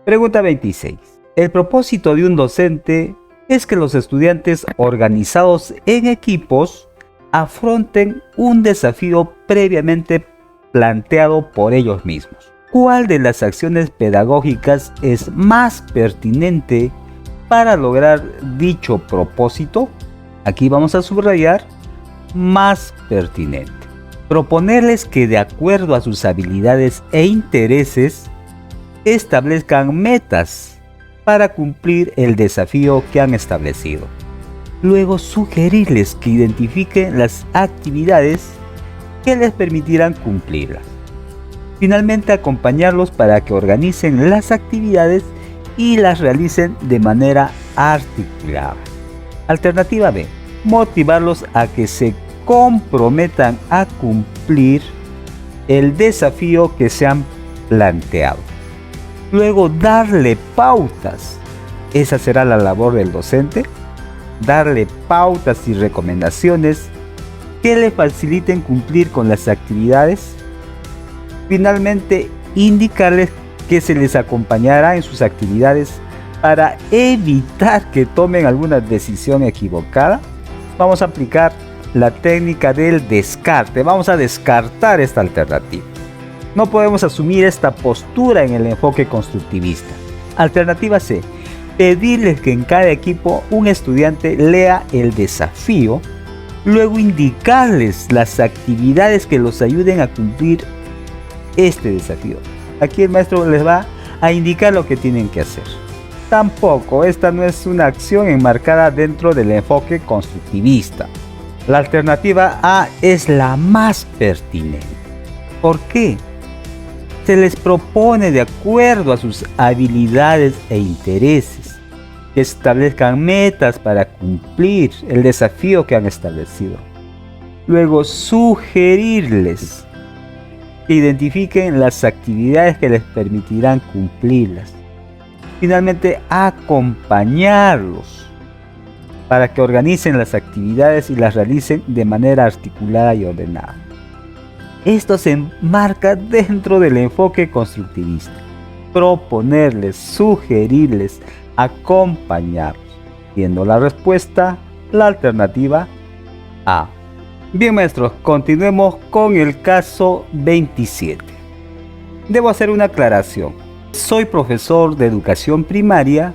Pregunta 26. El propósito de un docente es que los estudiantes organizados en equipos afronten un desafío previamente planteado por ellos mismos. ¿Cuál de las acciones pedagógicas es más pertinente para lograr dicho propósito? Aquí vamos a subrayar más pertinente. Proponerles que de acuerdo a sus habilidades e intereses establezcan metas para cumplir el desafío que han establecido. Luego sugerirles que identifiquen las actividades que les permitirán cumplirlas. Finalmente, acompañarlos para que organicen las actividades y las realicen de manera articulada. Alternativa B. Motivarlos a que se comprometan a cumplir el desafío que se han planteado. Luego, darle pautas. Esa será la labor del docente. Darle pautas y recomendaciones que le faciliten cumplir con las actividades. Finalmente, indicarles que se les acompañará en sus actividades para evitar que tomen alguna decisión equivocada. Vamos a aplicar la técnica del descarte. Vamos a descartar esta alternativa. No podemos asumir esta postura en el enfoque constructivista. Alternativa C. Pedirles que en cada equipo un estudiante lea el desafío. Luego indicarles las actividades que los ayuden a cumplir este desafío. Aquí el maestro les va a indicar lo que tienen que hacer. Tampoco, esta no es una acción enmarcada dentro del enfoque constructivista. La alternativa A es la más pertinente. ¿Por qué? Se les propone de acuerdo a sus habilidades e intereses que establezcan metas para cumplir el desafío que han establecido. Luego, sugerirles que identifiquen las actividades que les permitirán cumplirlas. Finalmente, acompañarlos para que organicen las actividades y las realicen de manera articulada y ordenada. Esto se enmarca dentro del enfoque constructivista. Proponerles, sugerirles, acompañarlos. Siendo la respuesta, la alternativa A. Bien, maestros, continuemos con el caso 27. Debo hacer una aclaración. Soy profesor de educación primaria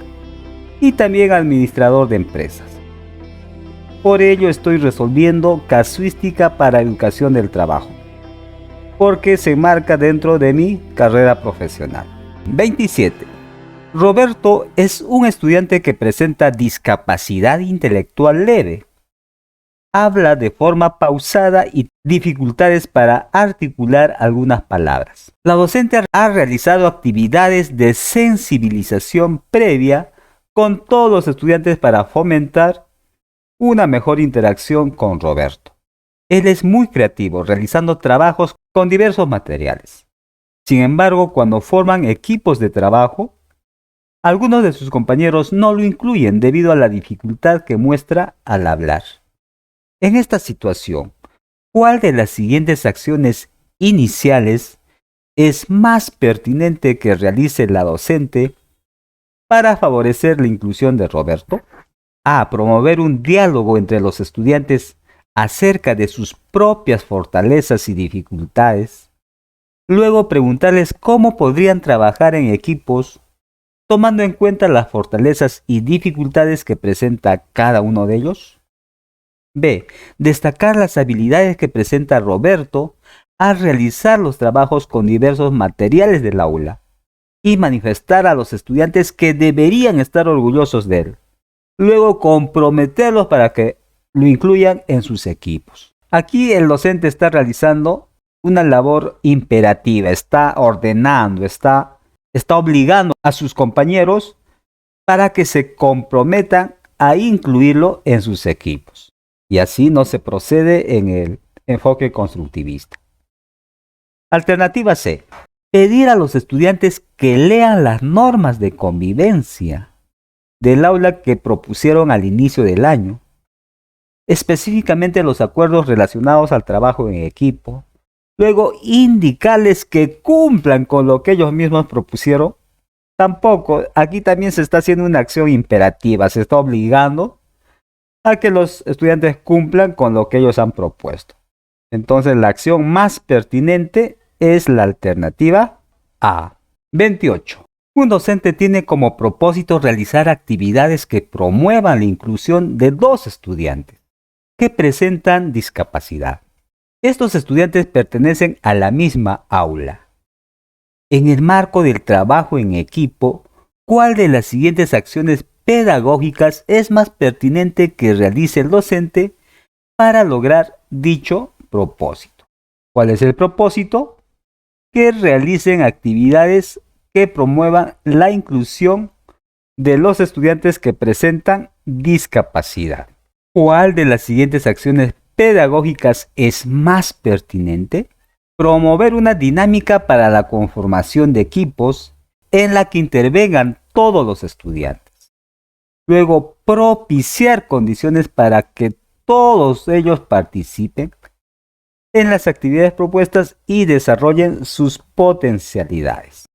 y también administrador de empresas. Por ello estoy resolviendo casuística para educación del trabajo, porque se enmarca dentro de mi carrera profesional. 27. Roberto es un estudiante que presenta discapacidad intelectual leve. Habla de forma pausada y dificultades para articular algunas palabras. La docente ha realizado actividades de sensibilización previa con todos los estudiantes para fomentar una mejor interacción con Roberto. Él es muy creativo, realizando trabajos con diversos materiales. Sin embargo, cuando forman equipos de trabajo, algunos de sus compañeros no lo incluyen debido a la dificultad que muestra al hablar. En esta situación, ¿cuál de las siguientes acciones iniciales es más pertinente que realice la docente para favorecer la inclusión de Roberto? A. Promover un diálogo entre los estudiantes acerca de sus propias fortalezas y dificultades. Luego preguntarles cómo podrían trabajar en equipos tomando en cuenta las fortalezas y dificultades que presenta cada uno de ellos. B. Destacar las habilidades que presenta Roberto al realizar los trabajos con diversos materiales del aula y manifestar a los estudiantes que deberían estar orgullosos de él. Luego comprometerlos para que lo incluyan en sus equipos. Aquí el docente está realizando una labor imperativa, está ordenando, está obligando a sus compañeros para que se comprometan a incluirlo en sus equipos. Y así no se procede en el enfoque constructivista. Alternativa C. Pedir a los estudiantes que lean las normas de convivencia del aula que propusieron al inicio del año, específicamente los acuerdos relacionados al trabajo en equipo. Luego indicarles que cumplan con lo que ellos mismos propusieron Tampoco, aquí también se está haciendo una acción imperativa, se está obligando a que los estudiantes cumplan con lo que ellos han propuesto. Entonces la acción más pertinente es la alternativa A. 28. Un docente tiene como propósito realizar actividades que promuevan la inclusión de dos estudiantes que presentan discapacidad. Estos estudiantes pertenecen a la misma aula. En el marco del trabajo en equipo, ¿cuál de las siguientes acciones pedagógicas es más pertinente que realice el docente para lograr dicho propósito? ¿Cuál es el propósito? Que realicen actividades que promuevan la inclusión de los estudiantes que presentan discapacidad. ¿Cuál de las siguientes acciones pedagógicas es más pertinente? Promover una dinámica para la conformación de equipos en la que intervengan todos los estudiantes. Luego, propiciar condiciones para que todos ellos participen en las actividades propuestas y desarrollen sus potencialidades.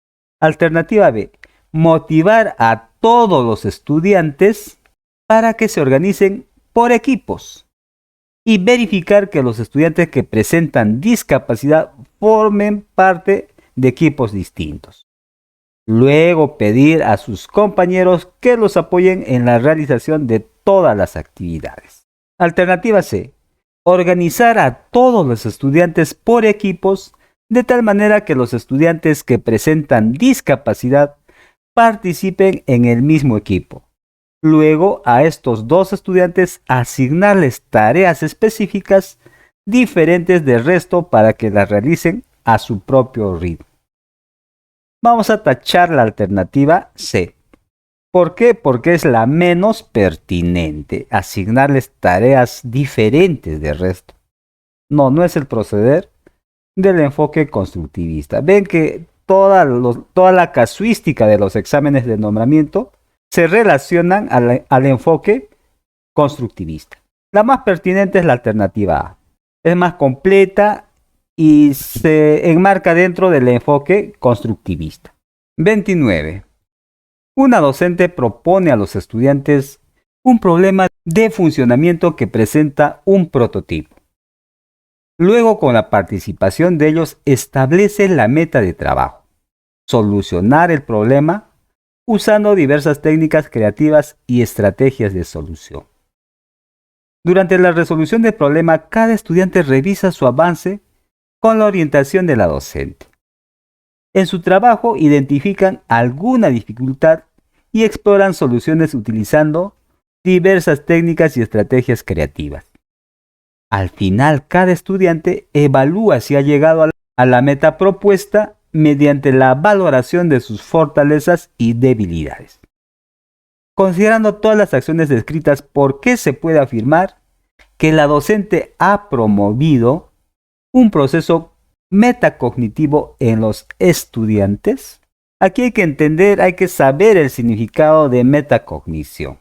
Alternativa B. Motivar a todos los estudiantes para que se organicen por equipos y verificar que los estudiantes que presentan discapacidad formen parte de equipos distintos. Luego pedir a sus compañeros que los apoyen en la realización de todas las actividades. Alternativa C. Organizar a todos los estudiantes por equipos de tal manera que los estudiantes que presentan discapacidad participen en el mismo equipo. Luego a estos dos estudiantes asignarles tareas específicas diferentes del resto para que las realicen a su propio ritmo. Vamos a tachar la alternativa C. ¿Por qué? Porque es la menos pertinente, asignarles tareas diferentes del resto. No es el proceder del enfoque constructivista. Ven que toda la casuística de los exámenes de nombramiento se relacionan al enfoque constructivista. La más pertinente es la alternativa A. Es más completa y se enmarca dentro del enfoque constructivista. 29. Una docente propone a los estudiantes un problema de funcionamiento que presenta un prototipo. Luego, con la participación de ellos, establece la meta de trabajo: solucionar el problema usando diversas técnicas creativas y estrategias de solución. Durante la resolución del problema, cada estudiante revisa su avance con la orientación de la docente. En su trabajo identifican alguna dificultad y exploran soluciones utilizando diversas técnicas y estrategias creativas. Al final, cada estudiante evalúa si ha llegado a la meta propuesta mediante la valoración de sus fortalezas y debilidades. Considerando todas las acciones descritas, ¿por qué se puede afirmar que la docente ha promovido un proceso metacognitivo en los estudiantes? Aquí hay que entender, hay que saber el significado de metacognición.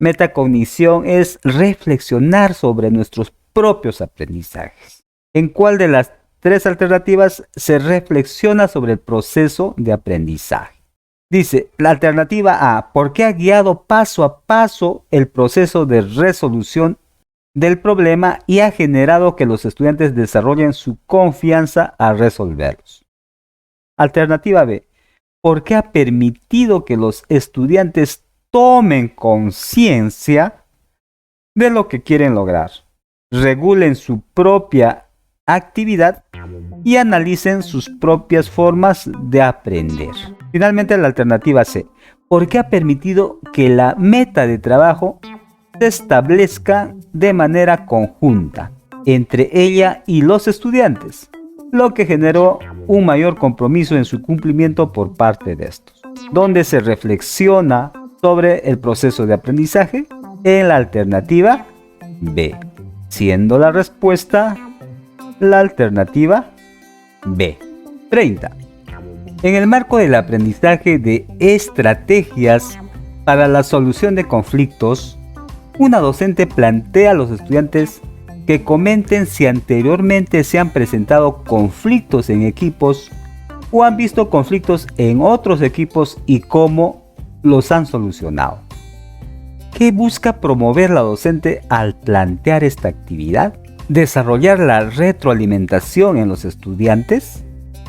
Metacognición es reflexionar sobre nuestros propios aprendizajes. ¿En cuál de las tres alternativas se reflexiona sobre el proceso de aprendizaje? Dice, la alternativa A, ¿por qué ha guiado paso a paso el proceso de resolución del problema y ha generado que los estudiantes desarrollen su confianza al resolverlos? Alternativa B, ¿por qué ha permitido que los estudiantes tomen conciencia de lo que quieren lograr, regulen su propia actividad y analicen sus propias formas de aprender? Finalmente, la alternativa C, ¿por qué ha permitido que la meta de trabajo se establezca de manera conjunta entre ella y los estudiantes, lo que generó un mayor compromiso en su cumplimiento por parte de estos, donde se reflexiona sobre el proceso de aprendizaje? En la alternativa B, siendo la respuesta la alternativa B. 30. En el marco del aprendizaje de estrategias para la solución de conflictos, una docente plantea a los estudiantes que comenten si anteriormente se han presentado conflictos en equipos o han visto conflictos en otros equipos y cómo los han solucionado. ¿Qué busca promover la docente al plantear esta actividad? Desarrollar la retroalimentación en los estudiantes,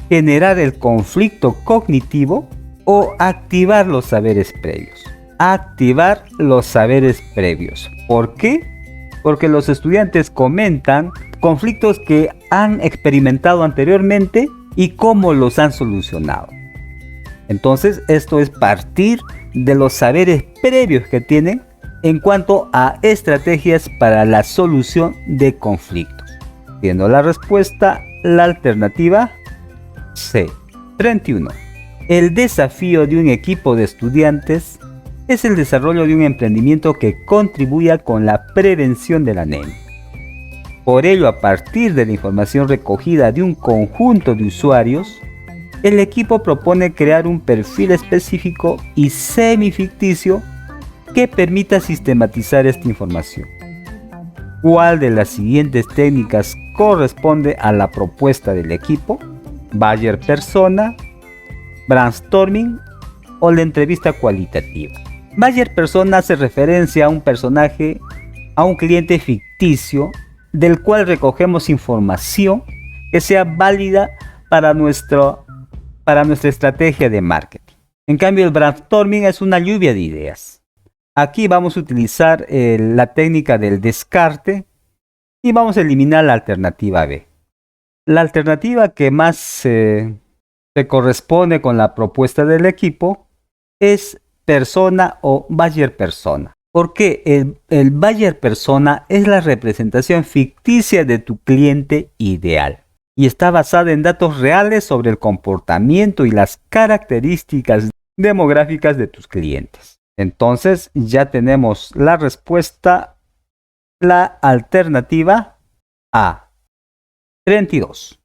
generar el conflicto cognitivo o activar los saberes previos. Activar los saberes previos. ¿Por qué? Porque los estudiantes comentan conflictos que han experimentado anteriormente y cómo los han solucionado. Entonces, esto es partir de los saberes previos que tienen en cuanto a estrategias para la solución de conflictos. Siendo la respuesta la alternativa C. 31. El desafío de un equipo de estudiantes es el desarrollo de un emprendimiento que contribuya con la prevención de la anemia. Por ello, a partir de la información recogida de un conjunto de usuarios, el equipo propone crear un perfil específico y semificticio que permita sistematizar esta información. ¿Cuál de las siguientes técnicas corresponde a la propuesta del equipo? ¿Buyer persona, brainstorming o la entrevista cualitativa? Buyer persona hace referencia a un personaje, a un cliente ficticio del cual recogemos información que sea válida para nuestra estrategia de marketing. En cambio, el brainstorming es una lluvia de ideas. Aquí vamos a utilizar la técnica del descarte y vamos a eliminar la alternativa B. La alternativa que más se corresponde con la propuesta del equipo es persona o buyer persona. Porque el buyer persona es la representación ficticia de tu cliente ideal y está basada en datos reales sobre el comportamiento y las características demográficas de tus clientes. Entonces ya tenemos la respuesta, la alternativa A. 32.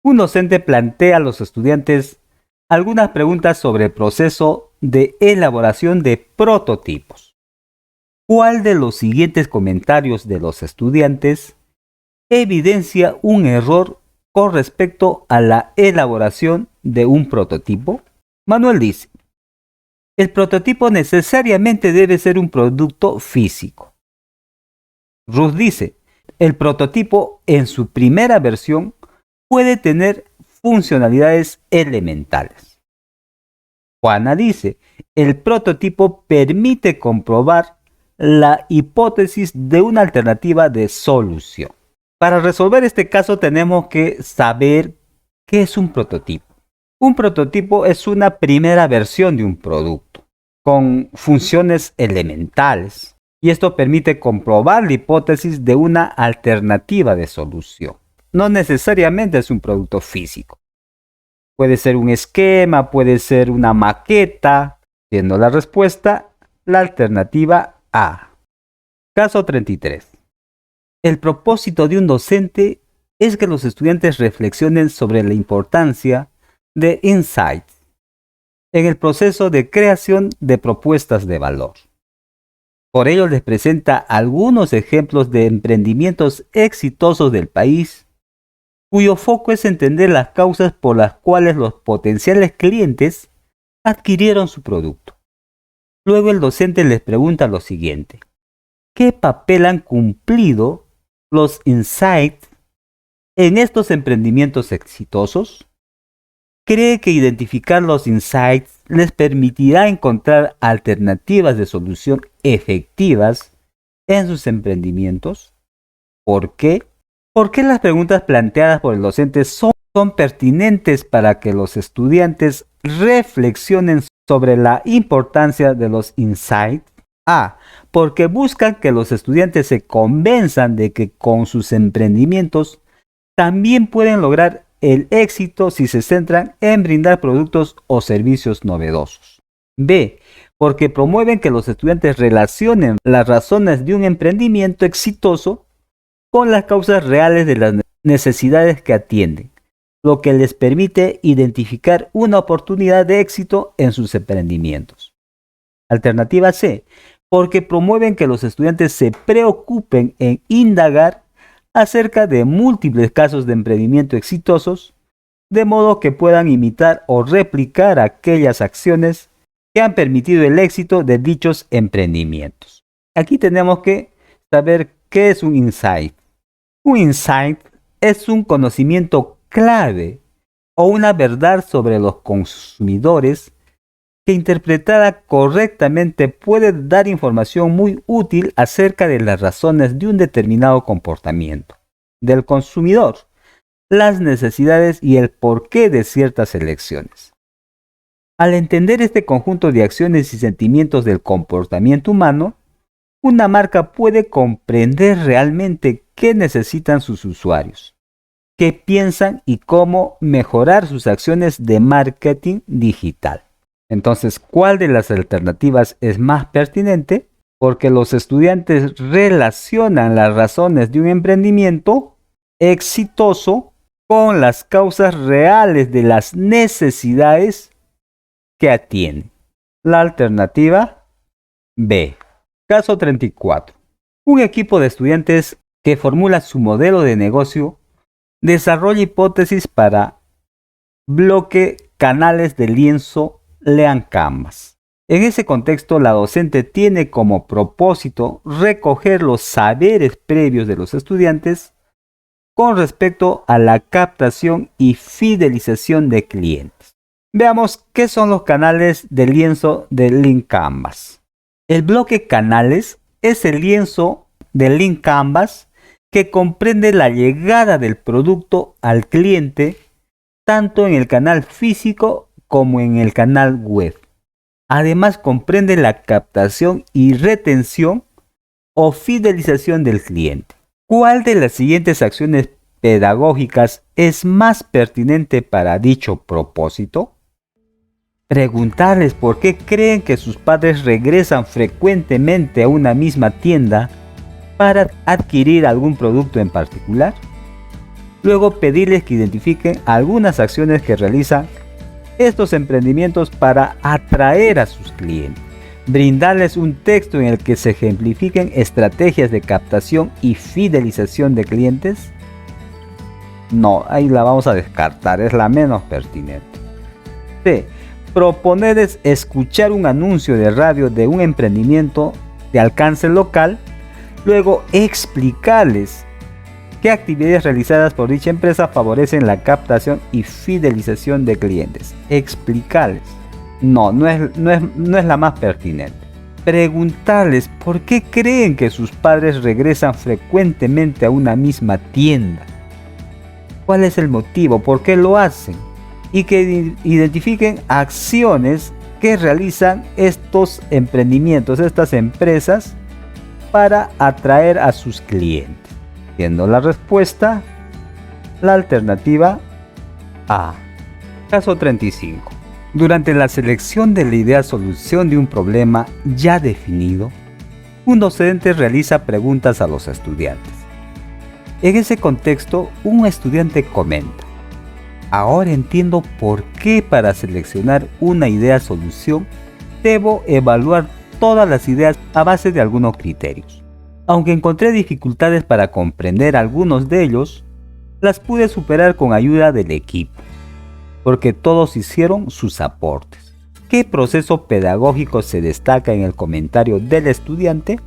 Un docente plantea a los estudiantes algunas preguntas sobre el proceso de elaboración de prototipos. ¿Cuál de los siguientes comentarios de los estudiantes evidencia un error con respecto a la elaboración de un prototipo? Manuel dice: el prototipo necesariamente debe ser un producto físico. Ruth dice: el prototipo en su primera versión puede tener funcionalidades elementales. Juana dice: el prototipo permite comprobar la hipótesis de una alternativa de solución. Para resolver este caso tenemos que saber qué es un prototipo. Un prototipo es una primera versión de un producto con funciones elementales y esto permite comprobar la hipótesis de una alternativa de solución. No necesariamente es un producto físico. Puede ser un esquema, puede ser una maqueta, siendo la respuesta la alternativa A. Caso 33. El propósito de un docente es que los estudiantes reflexionen sobre la importancia de insights en el proceso de creación de propuestas de valor. Por ello les presenta algunos ejemplos de emprendimientos exitosos del país, cuyo foco es entender las causas por las cuales los potenciales clientes adquirieron su producto. Luego el docente les pregunta lo siguiente: ¿qué papel han cumplido los insights en estos emprendimientos exitosos? ¿Cree que identificar los insights les permitirá encontrar alternativas de solución efectivas en sus emprendimientos? ¿Por qué? ¿Por qué las preguntas planteadas por el docente son pertinentes para que los estudiantes reflexionen sobre la importancia de los insights? A. Porque buscan que los estudiantes se convenzan de que con sus emprendimientos también pueden lograr el éxito si se centran en brindar productos o servicios novedosos. B. Porque promueven que los estudiantes relacionen las razones de un emprendimiento exitoso con las causas reales de las necesidades que atienden, lo que les permite identificar una oportunidad de éxito en sus emprendimientos. Alternativa C. Porque promueven que los estudiantes se preocupen en indagar acerca de múltiples casos de emprendimiento exitosos, de modo que puedan imitar o replicar aquellas acciones que han permitido el éxito de dichos emprendimientos. Aquí tenemos que saber qué es un insight. Un insight es un conocimiento clave o una verdad sobre los consumidores que interpretada correctamente puede dar información muy útil acerca de las razones de un determinado comportamiento del consumidor, las necesidades y el porqué de ciertas elecciones. Al entender este conjunto de acciones y sentimientos del comportamiento humano, una marca puede comprender realmente qué necesitan sus usuarios, qué piensan y cómo mejorar sus acciones de marketing digital. Entonces, ¿cuál de las alternativas es más pertinente? Porque los estudiantes relacionan las razones de un emprendimiento exitoso con las causas reales de las necesidades que atienden. La alternativa B. Caso 34. Un equipo de estudiantes que formula su modelo de negocio desarrolla hipótesis para bloque canales de lienzo Lean Canvas. En ese contexto, la docente tiene como propósito recoger los saberes previos de los estudiantes con respecto a la captación y fidelización de clientes. Veamos qué son los canales de lienzo de Lean Canvas. El bloque canales es el lienzo de Lean Canvas que comprende la llegada del producto al cliente tanto en el canal físico como en el canal web. Además comprende la captación y retención o fidelización del cliente. ¿Cuál de las siguientes acciones pedagógicas es más pertinente para dicho propósito? Preguntarles por qué creen que sus padres regresan frecuentemente a una misma tienda para adquirir algún producto en particular. Luego pedirles que identifiquen algunas acciones que realizan estos emprendimientos para atraer a sus clientes. Brindarles un texto en el que se ejemplifiquen estrategias de captación y fidelización de clientes. No, ahí la vamos a descartar, es la menos pertinente. C. Proponerles escuchar un anuncio de radio de un emprendimiento de alcance local, luego explicarles qué actividades realizadas por dicha empresa favorecen la captación y fidelización de clientes. Explicarles. No es la más pertinente. Preguntarles por qué creen que sus padres regresan frecuentemente a una misma tienda. ¿Cuál es el motivo? ¿Por qué lo hacen? Y que identifiquen acciones que realizan estos emprendimientos, estas empresas, para atraer a sus clientes. Siendo la respuesta, la alternativa A. Caso 35. Durante la selección de la idea solución de un problema ya definido, un docente realiza preguntas a los estudiantes. En ese contexto, un estudiante comenta: ahora entiendo por qué para seleccionar una idea solución debo evaluar todas las ideas a base de algunos criterios. Aunque encontré dificultades para comprender algunos de ellos, las pude superar con ayuda del equipo, porque todos hicieron sus aportes. ¿Qué proceso pedagógico se destaca en el comentario del estudiante?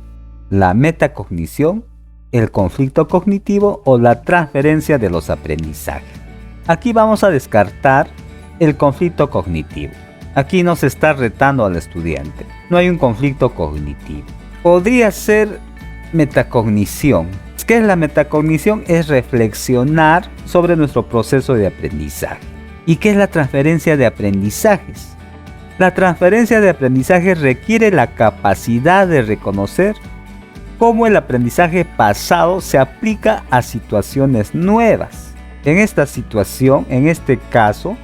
¿La metacognición, el conflicto cognitivo o la transferencia de los aprendizajes? Aquí vamos a descartar el conflicto cognitivo. Aquí no se está retando al estudiante. No hay un conflicto cognitivo. Podría ser metacognición. ¿Qué es la metacognición? Es reflexionar sobre nuestro proceso de aprendizaje. ¿Y qué es la transferencia de aprendizajes? La transferencia de aprendizaje requiere la capacidad de reconocer cómo el aprendizaje pasado se aplica a situaciones nuevas. En esta situación, en este caso,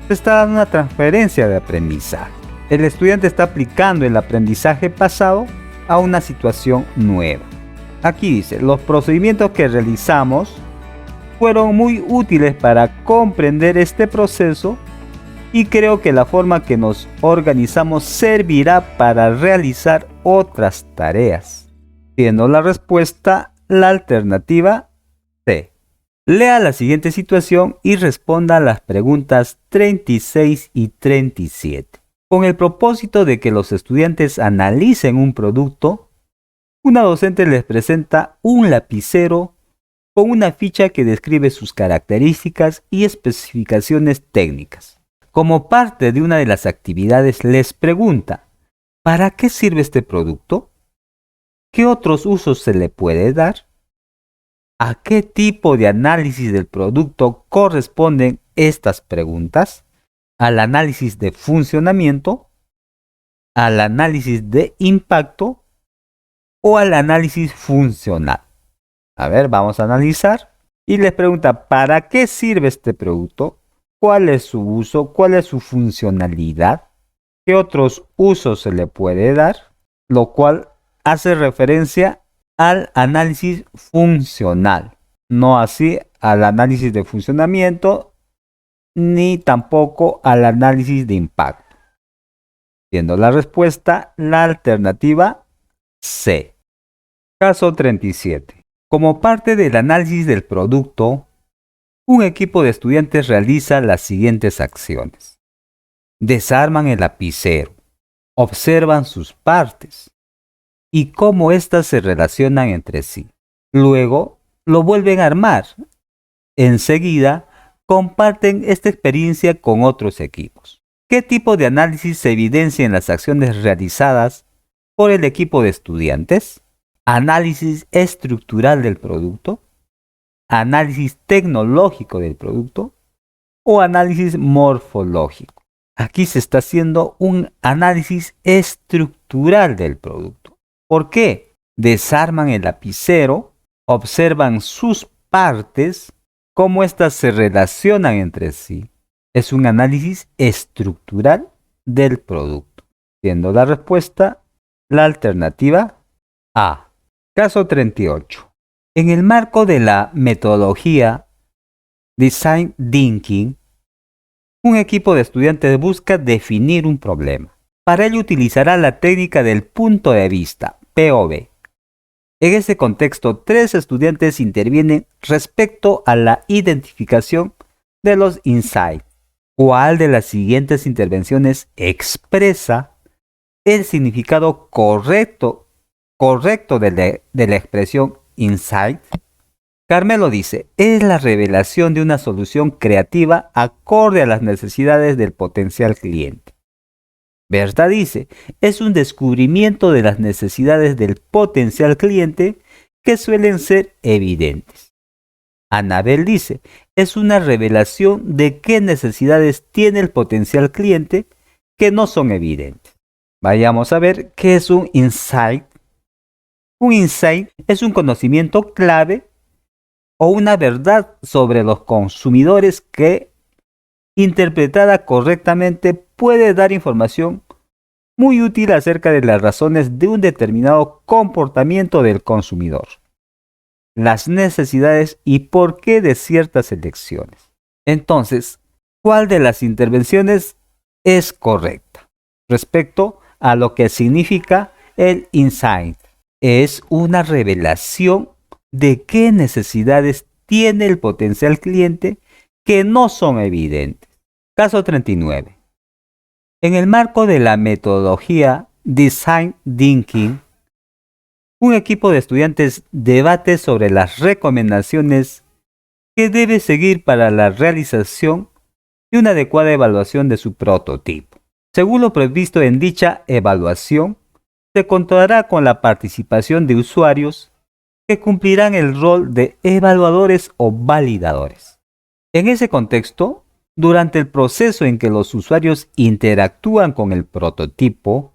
se está dando una transferencia de aprendizaje. El estudiante está aplicando el aprendizaje pasado a una situación nueva. Aquí dice: los procedimientos que realizamos fueron muy útiles para comprender este proceso y creo que la forma que nos organizamos servirá para realizar otras tareas. Siendo la respuesta la alternativa C. Lea la siguiente situación y responda a las preguntas 36 y 37. Con el propósito de que los estudiantes analicen un producto, una docente les presenta un lapicero con una ficha que describe sus características y especificaciones técnicas. Como parte de una de las actividades les pregunta, ¿para qué sirve este producto? ¿Qué otros usos se le puede dar? ¿A qué tipo de análisis del producto corresponden estas preguntas? ¿Al análisis de funcionamiento? ¿Al análisis de impacto? ¿O al análisis funcional? A ver, vamos a analizar. Y les pregunta, ¿para qué sirve este producto? ¿Cuál es su uso? ¿Cuál es su funcionalidad? ¿Qué otros usos se le puede dar? Lo cual hace referencia al análisis funcional, no así al análisis de funcionamiento, ni tampoco al análisis de impacto. Siendo la respuesta la alternativa C. Caso 37. Como parte del análisis del producto, un equipo de estudiantes realiza las siguientes acciones. Desarman el lapicero, observan sus partes y cómo éstas se relacionan entre sí. Luego, lo vuelven a armar. Enseguida, comparten esta experiencia con otros equipos. ¿Qué tipo de análisis se evidencia en las acciones realizadas por el equipo de estudiantes? Análisis estructural del producto, análisis tecnológico del producto o análisis morfológico. Aquí se está haciendo un análisis estructural del producto. ¿Por qué? Desarman el lapicero, observan sus partes, cómo éstas se relacionan entre sí. Es un análisis estructural del producto. Siendo la respuesta la alternativa A. Caso 38. En el marco de la metodología Design Thinking, un equipo de estudiantes busca definir un problema. Para ello utilizará la técnica del punto de vista, POV. En ese contexto, 3 estudiantes intervienen respecto a la identificación de los insights. ¿Cuál de las siguientes intervenciones expresa el significado correcto de la expresión insight? Carmelo dice, es la revelación de una solución creativa acorde a las necesidades del potencial cliente. Berta dice, es un descubrimiento de las necesidades del potencial cliente que suelen ser evidentes. Anabel dice, es una revelación de qué necesidades tiene el potencial cliente que no son evidentes. Vayamos a ver qué es un insight. Un insight es un conocimiento clave o una verdad sobre los consumidores que, interpretada correctamente, puede dar información muy útil acerca de las razones de un determinado comportamiento del consumidor, las necesidades y por qué de ciertas elecciones. Entonces, ¿cuál de las intervenciones es correcta respecto a lo que significa el insight? Es una revelación de qué necesidades tiene el potencial cliente que no son evidentes. Caso 39. En el marco de la metodología Design Thinking, un equipo de estudiantes debate sobre las recomendaciones que debe seguir para la realización de una adecuada evaluación de su prototipo. Según lo previsto en dicha evaluación, se contará con la participación de usuarios que cumplirán el rol de evaluadores o validadores. En ese contexto, durante el proceso en que los usuarios interactúan con el prototipo,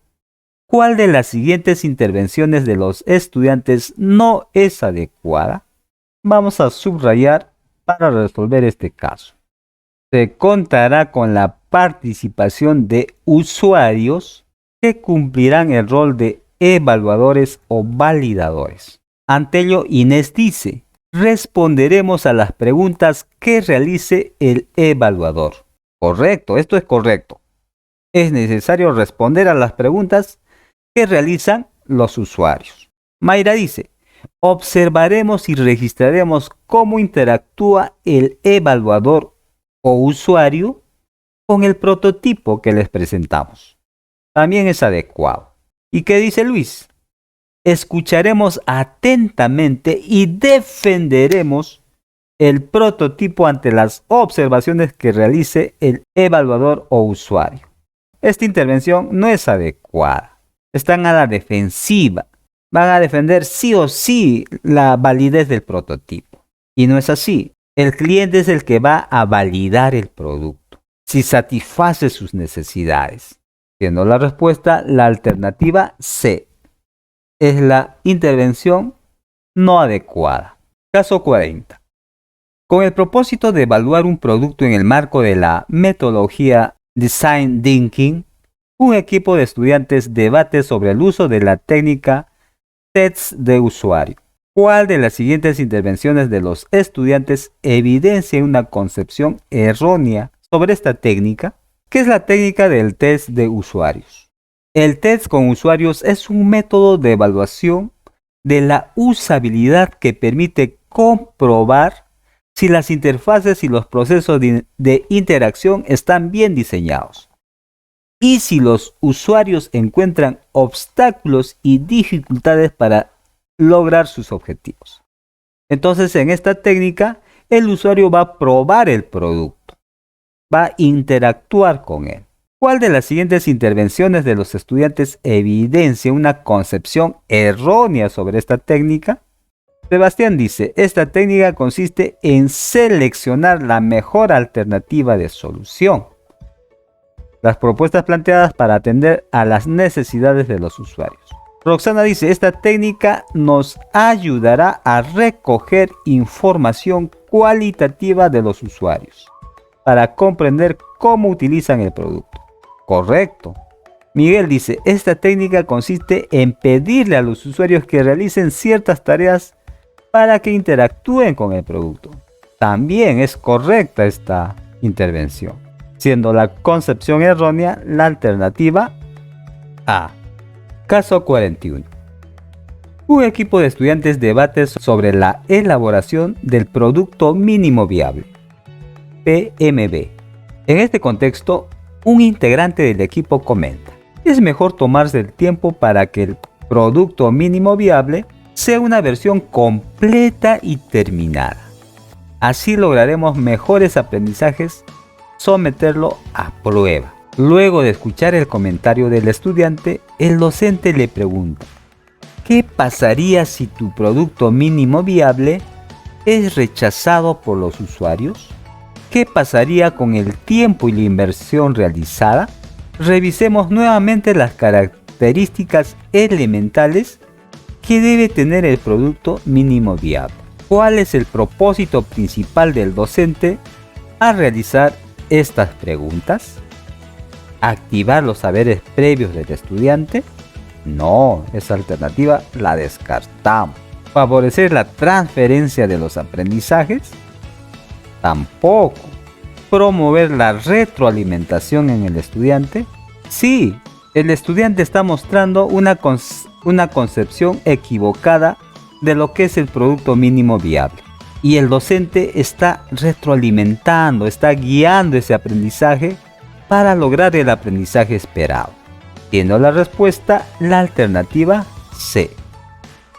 ¿cuál de las siguientes intervenciones de los estudiantes no es adecuada? Vamos a subrayar para resolver este caso. Se contará con la participación de usuarios que cumplirán el rol de evaluadores o validadores. Ante ello, Inés dice, responderemos a las preguntas que realice el evaluador. Correcto, esto es correcto. Es necesario responder a las preguntas que realizan los usuarios. Mayra dice, observaremos y registraremos cómo interactúa el evaluador o usuario con el prototipo que les presentamos. También es adecuado. ¿Y qué dice Luis? Escucharemos atentamente y defenderemos el prototipo ante las observaciones que realice el evaluador o usuario. Esta intervención no es adecuada. Están a la defensiva. Van a defender sí o sí la validez del prototipo. Y no es así. El cliente es el que va a validar el producto, si satisface sus necesidades. Siendo la respuesta, la alternativa C. Es la intervención no adecuada. Caso 40. Con el propósito de evaluar un producto en el marco de la metodología Design Thinking, un equipo de estudiantes debate sobre el uso de la técnica Test de usuario. ¿Cuál de las siguientes intervenciones de los estudiantes evidencia una concepción errónea sobre esta técnica? ¿Qué es la técnica del test de usuarios? El test con usuarios es un método de evaluación de la usabilidad que permite comprobar si las interfaces y los procesos de interacción están bien diseñados y si los usuarios encuentran obstáculos y dificultades para lograr sus objetivos. Entonces, en esta técnica, el usuario va a probar el producto, va a interactuar con él. ¿Cuál de las siguientes intervenciones de los estudiantes evidencia una concepción errónea sobre esta técnica? Sebastián dice, esta técnica consiste en seleccionar la mejor alternativa de solución. Las propuestas planteadas para atender a las necesidades de los usuarios. Roxana dice, esta técnica nos ayudará a recoger información cualitativa de los usuarios para comprender cómo utilizan el producto. Correcto. Miguel dice, esta técnica consiste en pedirle a los usuarios que realicen ciertas tareas para que interactúen con el producto. También es correcta esta intervención, siendo la concepción errónea la alternativa A. Caso 41. Un equipo de estudiantes debate sobre la elaboración del Producto Mínimo Viable, PMV. En este contexto, un integrante del equipo comenta, es mejor tomarse el tiempo para que el Producto Mínimo Viable sea una versión completa y terminada. Así lograremos mejores aprendizajes, someterlo a prueba. Luego de escuchar el comentario del estudiante, el docente le pregunta, ¿qué pasaría si tu producto mínimo viable es rechazado por los usuarios? ¿Qué pasaría con el tiempo y la inversión realizada? Revisemos nuevamente las características elementales que debe tener el producto mínimo viable. ¿Cuál es el propósito principal del docente al realizar estas preguntas? ¿Activar los saberes previos del estudiante? No, esa alternativa la descartamos. ¿Favorecer la transferencia de los aprendizajes? Tampoco. ¿Promover la retroalimentación en el estudiante? Sí, el estudiante está mostrando una concepción equivocada de lo que es el producto mínimo viable. Y el docente está retroalimentando, está guiando ese aprendizaje para lograr el aprendizaje esperado. Siendo la respuesta la alternativa C.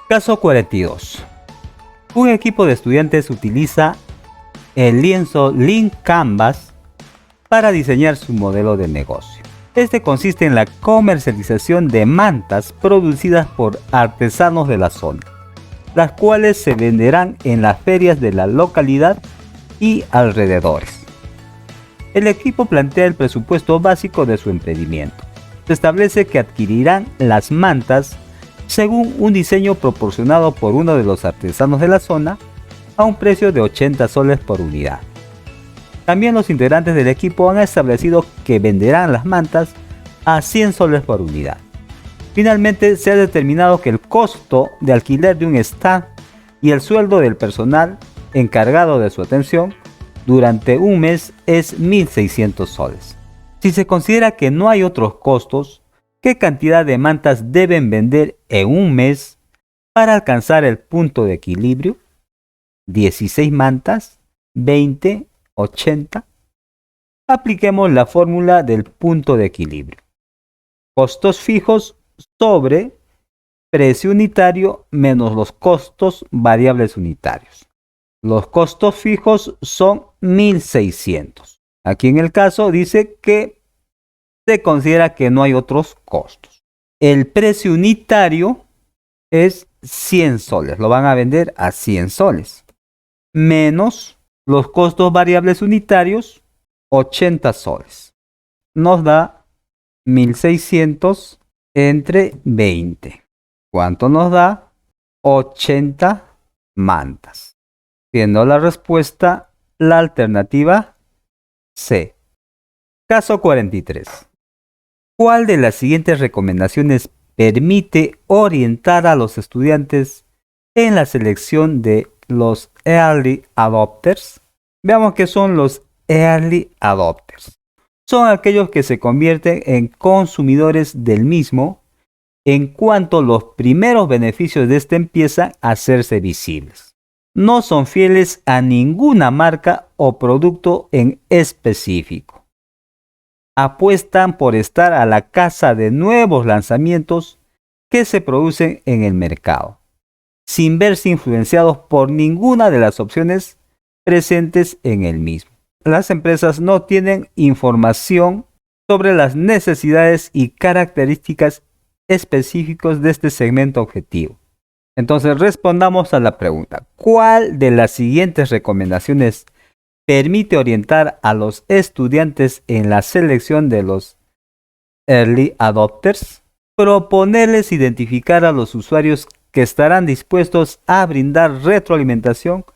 Caso 42. Un equipo de estudiantes utiliza el lienzo Lean Canvas para diseñar su modelo de negocio. Este consiste en la comercialización de mantas producidas por artesanos de la zona, las cuales se venderán en las ferias de la localidad y alrededores. El equipo plantea el presupuesto básico de su emprendimiento. Se establece que adquirirán las mantas según un diseño proporcionado por uno de los artesanos de la zona a un precio de 80 soles por unidad. También los integrantes del equipo han establecido que venderán las mantas a 100 soles por unidad. Finalmente, se ha determinado que el costo de alquiler de un stand y el sueldo del personal encargado de su atención durante un mes es 1.600 soles. Si se considera que no hay otros costos, ¿qué cantidad de mantas deben vender en un mes Para alcanzar el punto de equilibrio, 16 mantas, 20, 80. Apliquemos la fórmula del punto de equilibrio. Costos fijos sobre precio unitario menos los costos variables unitarios. Los costos fijos son 1600. Aquí en el caso dice que se considera que no hay otros costos. El precio unitario es 100 soles. Lo van a vender a 100 soles. Menos los costos variables unitarios, 80 soles. Nos da 1600 entre 20. ¿Cuánto nos da? 80 mantas. Siendo la respuesta la alternativa C. Caso 43. ¿Cuál de las siguientes recomendaciones permite orientar a los estudiantes en la selección de los Early Adopters? Veamos qué son los Early Adopters. Son aquellos que se convierten en consumidores del mismo en cuanto los primeros beneficios de este empiezan a hacerse visibles. No son fieles a ninguna marca o producto en específico. Apuestan por estar a la caza de nuevos lanzamientos que se producen en el mercado, sin verse influenciados por ninguna de las opciones presentes en el mismo. Las empresas no tienen información sobre las necesidades y características específicos de este segmento objetivo. Entonces respondamos a la pregunta: ¿cuál de las siguientes recomendaciones permite orientar a los estudiantes en la selección de los Early Adopters? Proponerles identificar a los usuarios que estarán dispuestos a brindar retroalimentación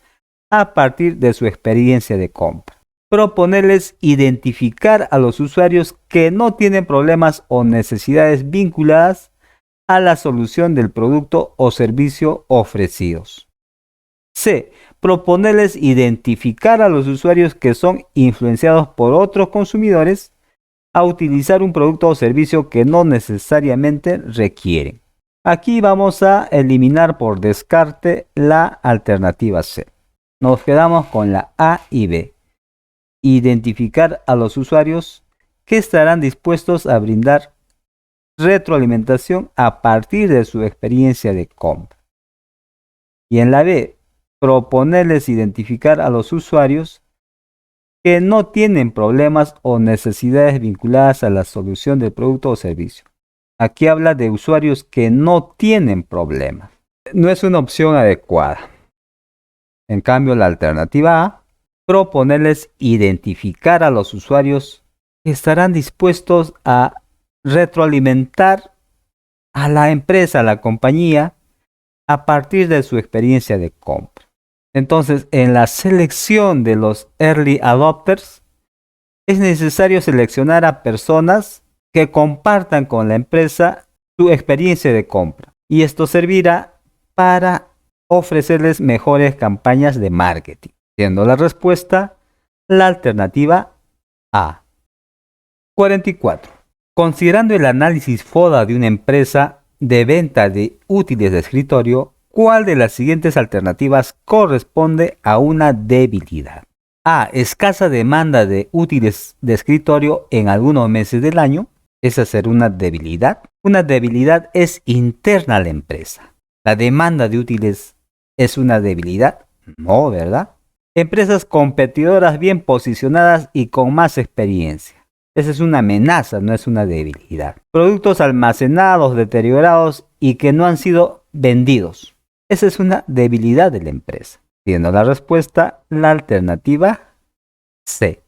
a partir de su experiencia de compra. Proponerles identificar a los usuarios que no tienen problemas o necesidades vinculadas a la solución del producto o servicio ofrecidos. C. Proponerles identificar a los usuarios que son influenciados por otros consumidores a utilizar un producto o servicio que no necesariamente requieren. Aquí vamos a eliminar por descarte la alternativa C. Nos quedamos con la A y B. Identificar a los usuarios que estarán dispuestos a brindar retroalimentación a partir de su experiencia de compra. Y en la B, proponerles identificar a los usuarios que no tienen problemas o necesidades vinculadas a la solución del producto o servicio. Aquí habla de usuarios que no tienen problemas. No es una opción adecuada. En cambio, la alternativa A, proponerles identificar a los usuarios que estarán dispuestos a retroalimentar a la empresa, a la compañía, a partir de su experiencia de compra. Entonces, en la selección de los Early Adopters, es necesario seleccionar a personas que compartan con la empresa su experiencia de compra. Y esto servirá para ofrecerles mejores campañas de marketing. Siendo la respuesta la alternativa A. 44. Considerando el análisis FODA de una empresa de venta de útiles de escritorio, ¿cuál de las siguientes alternativas corresponde a una debilidad? A. Escasa demanda de útiles de escritorio en algunos meses del año. Esa será una debilidad. Una debilidad es interna a la empresa. ¿La demanda de útiles es una debilidad? No, ¿verdad? Empresas competidoras bien posicionadas y con más experiencia. Esa es una amenaza, no es una debilidad. Productos almacenados, deteriorados y que no han sido vendidos. Esa es una debilidad de la empresa. Siendo la respuesta la alternativa C.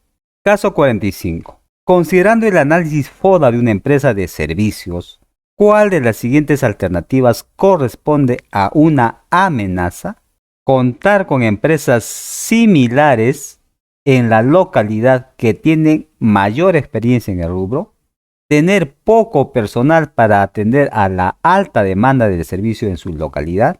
Caso 45. Considerando el análisis FODA de una empresa de servicios, ¿cuál de las siguientes alternativas corresponde a una amenaza? Contar con empresas similares en la localidad que tienen mayor experiencia en el rubro, tener poco personal para atender a la alta demanda del servicio en su localidad,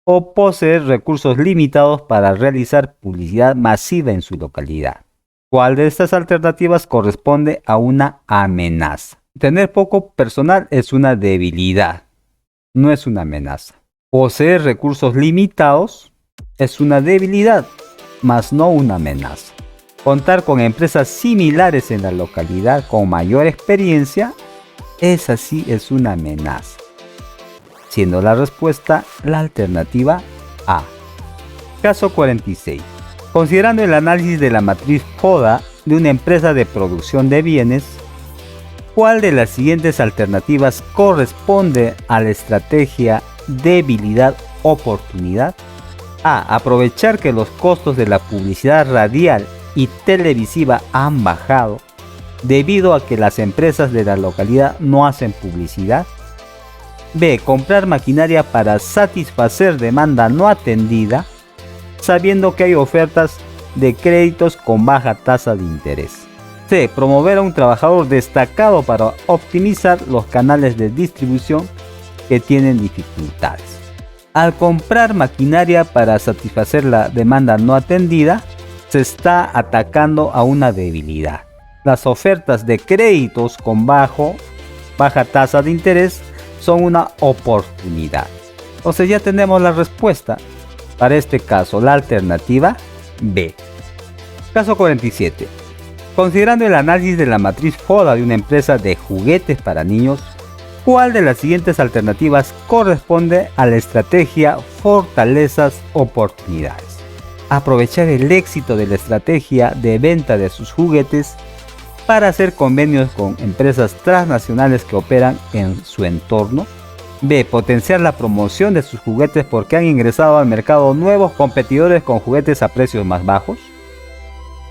o poseer recursos limitados para realizar publicidad masiva en su localidad. ¿Cuál de estas alternativas corresponde a una amenaza? Tener poco personal es una debilidad, no es una amenaza. Poseer recursos limitados es una debilidad, mas no una amenaza. Contar con empresas similares en la localidad con mayor experiencia, esa sí es una amenaza. Siendo la respuesta la alternativa A. Caso 46. Considerando el análisis de la matriz FODA de una empresa de producción de bienes, ¿cuál de las siguientes alternativas corresponde a la estrategia debilidad-oportunidad? A. Aprovechar que los costos de la publicidad radial y televisiva han bajado debido a que las empresas de la localidad no hacen publicidad. B. Comprar maquinaria para satisfacer demanda no atendida, sabiendo que hay ofertas de créditos con baja tasa de interés. C. Promover a un trabajador destacado para optimizar los canales de distribución que tienen dificultades. Al comprar maquinaria para satisfacer la demanda no atendida, se está atacando a una debilidad. Las ofertas de créditos con baja tasa de interés son una oportunidad. Entonces ya tenemos la respuesta. Para este caso, la alternativa B. Caso 47. Considerando el análisis de la matriz FODA de una empresa de juguetes para niños, ¿cuál de las siguientes alternativas corresponde a la estrategia fortalezas-oportunidades? Aprovechar el éxito de la estrategia de venta de sus juguetes para hacer convenios con empresas transnacionales que operan en su entorno. B. Potenciar la promoción de sus juguetes porque han ingresado al mercado nuevos competidores con juguetes a precios más bajos.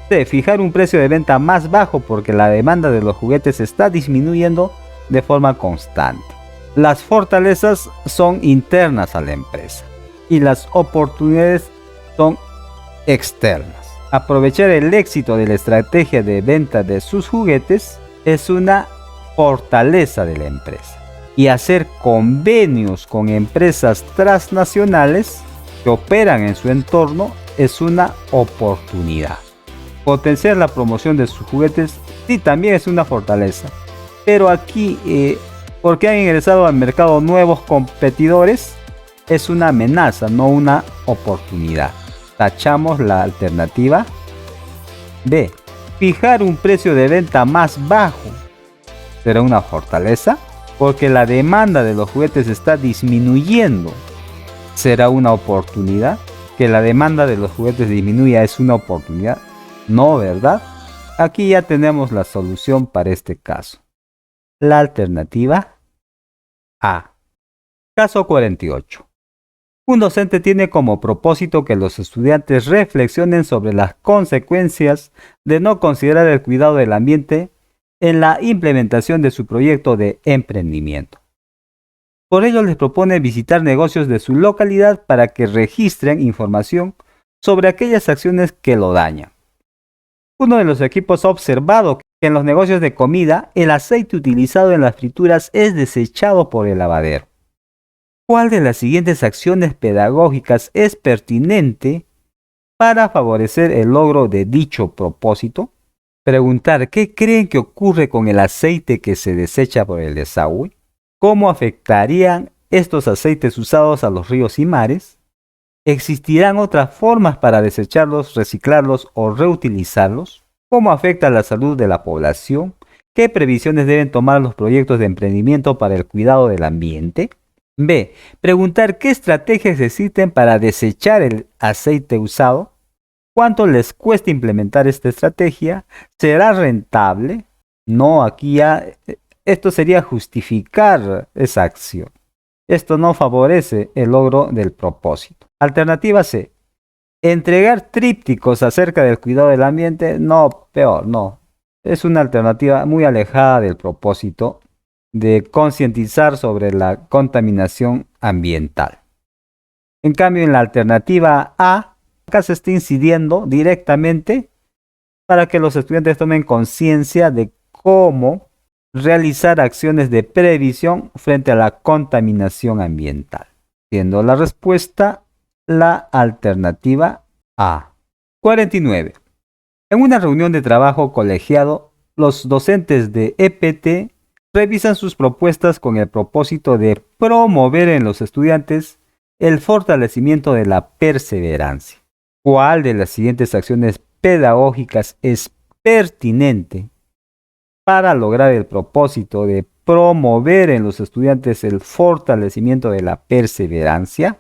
C. Fijar un precio de venta más bajo porque la demanda de los juguetes está disminuyendo de forma constante. Las fortalezas son internas a la empresa y las oportunidades son externas. Aprovechar el éxito de la estrategia de venta de sus juguetes es una fortaleza de la empresa. Y hacer convenios con empresas transnacionales que operan en su entorno es una oportunidad. Potenciar la promoción de sus juguetes sí también es una fortaleza. Pero aquí, porque han ingresado al mercado nuevos competidores, es una amenaza, no una oportunidad. Tachamos la alternativa B. Fijar un precio de venta más bajo será una fortaleza porque la demanda de los juguetes está disminuyendo. ¿Será una oportunidad? Que la demanda de los juguetes disminuya es una oportunidad. No, ¿verdad? Aquí ya tenemos la solución para este caso. La alternativa A. Caso 48. Un docente tiene como propósito que los estudiantes reflexionen sobre las consecuencias de no considerar el cuidado del ambiente en la implementación de su proyecto de emprendimiento. Por ello les propone visitar negocios de su localidad para que registren información sobre aquellas acciones que lo dañan. Uno de los equipos ha observado que en los negocios de comida el aceite utilizado en las frituras es desechado por el lavadero. ¿Cuál de las siguientes acciones pedagógicas es pertinente para favorecer el logro de dicho propósito? Preguntar qué creen que ocurre con el aceite que se desecha por el desagüe, cómo afectarían estos aceites usados a los ríos y mares, existirán otras formas para desecharlos, reciclarlos o reutilizarlos, cómo afecta la salud de la población, qué previsiones deben tomar los proyectos de emprendimiento para el cuidado del ambiente. B. Preguntar qué estrategias existen para desechar el aceite usado. ¿Cuánto les cuesta implementar esta estrategia? ¿Será rentable? No, aquí ya esto sería justificar esa acción. Esto no favorece el logro del propósito. Alternativa C. Entregar trípticos acerca del cuidado del ambiente. No, peor, no. Es una alternativa muy alejada del propósito de concientizar sobre la contaminación ambiental. En cambio, en la alternativa A, acá se está incidiendo directamente para que los estudiantes tomen conciencia de cómo realizar acciones de previsión frente a la contaminación ambiental, siendo la respuesta la alternativa A. 49. En una reunión de trabajo colegiado, los docentes de EPT revisan sus propuestas con el propósito de promover en los estudiantes el fortalecimiento de la perseverancia. ¿Cuál de las siguientes acciones pedagógicas es pertinente para lograr el propósito de promover en los estudiantes el fortalecimiento de la perseverancia?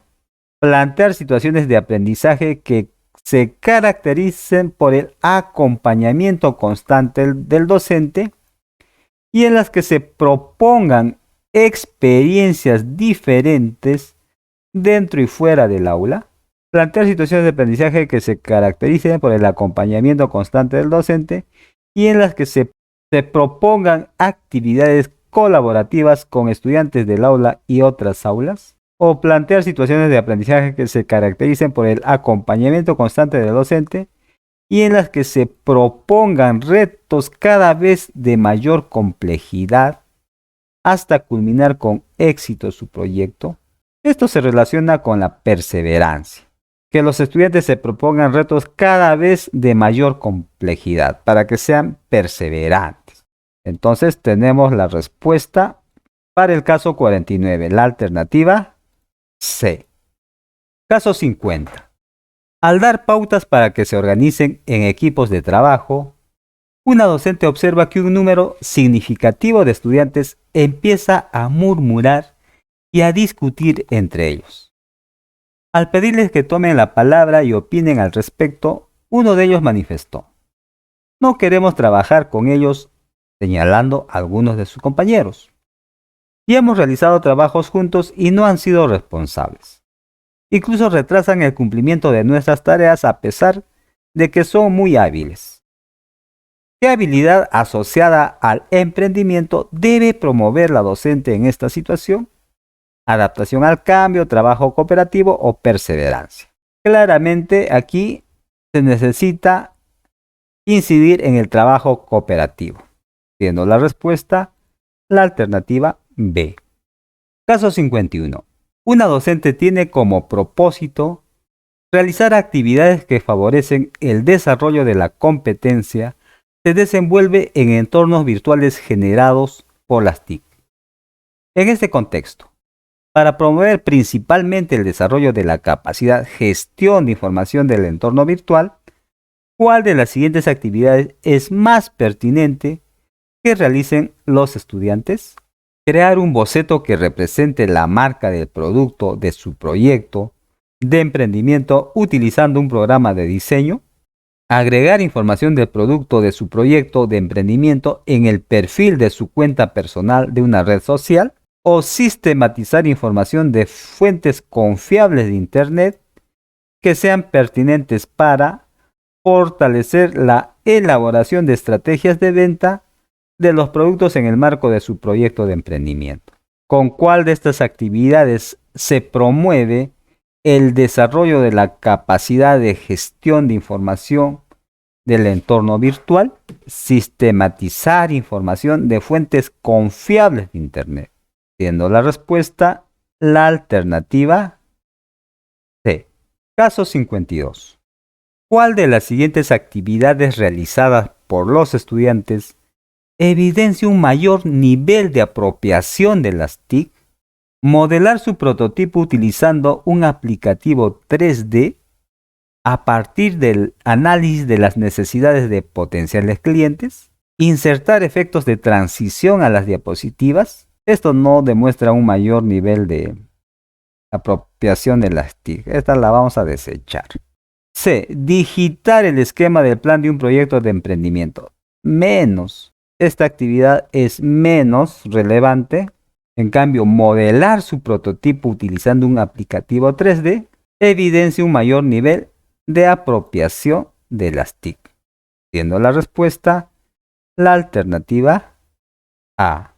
Plantear situaciones de aprendizaje que se caractericen por el acompañamiento constante del docente y en las que se propongan experiencias diferentes dentro y fuera del aula. Plantear situaciones de aprendizaje que se caractericen por el acompañamiento constante del docente y en las que se propongan actividades colaborativas con estudiantes del aula y otras aulas. O plantear situaciones de aprendizaje que se caractericen por el acompañamiento constante del docente y en las que se propongan retos cada vez de mayor complejidad hasta culminar con éxito su proyecto. Esto se relaciona con la perseverancia. Que los estudiantes se propongan retos cada vez de mayor complejidad para que sean perseverantes. Entonces tenemos la respuesta para el caso 49, la alternativa C. Caso 50. Al dar pautas para que se organicen en equipos de trabajo, una docente observa que un número significativo de estudiantes empieza a murmurar y a discutir entre ellos. Al pedirles que tomen la palabra y opinen al respecto, uno de ellos manifestó: "No queremos trabajar con ellos", señalando a algunos de sus compañeros. "Y hemos realizado trabajos juntos y no han sido responsables. Incluso retrasan el cumplimiento de nuestras tareas a pesar de que son muy hábiles". ¿Qué habilidad asociada al emprendimiento debe promover la docente en esta situación? Adaptación al cambio, trabajo cooperativo o perseverancia. Claramente aquí se necesita incidir en el trabajo cooperativo, siendo la respuesta la alternativa B. Caso 51. Una docente tiene como propósito realizar actividades que favorecen el desarrollo de la competencia. Se desenvuelve en entornos virtuales generados por las TIC. En este contexto, para promover principalmente el desarrollo de la capacidad gestión de información del entorno virtual, ¿cuál de las siguientes actividades es más pertinente que realicen los estudiantes? Crear un boceto que represente la marca del producto de su proyecto de emprendimiento utilizando un programa de diseño. Agregar información del producto de su proyecto de emprendimiento en el perfil de su cuenta personal de una red social. O sistematizar información de fuentes confiables de Internet que sean pertinentes para fortalecer la elaboración de estrategias de venta de los productos en el marco de su proyecto de emprendimiento. ¿Con cuál de estas actividades se promueve el desarrollo de la capacidad de gestión de información del entorno virtual? Sistematizar información de fuentes confiables de Internet, siendo la respuesta la alternativa C. Caso 52. ¿Cuál de las siguientes actividades realizadas por los estudiantes evidencia un mayor nivel de apropiación de las TIC? Modelar su prototipo utilizando un aplicativo 3D a partir del análisis de las necesidades de potenciales clientes. Insertar efectos de transición a las diapositivas. Esto no demuestra un mayor nivel de apropiación de las TIC. Esta la vamos a desechar. C. Digitar el esquema del plan de un proyecto de emprendimiento. Menos. Esta actividad es menos relevante. En cambio, modelar su prototipo utilizando un aplicativo 3D evidencia un mayor nivel de apropiación de las TIC, siendo la respuesta la alternativa A.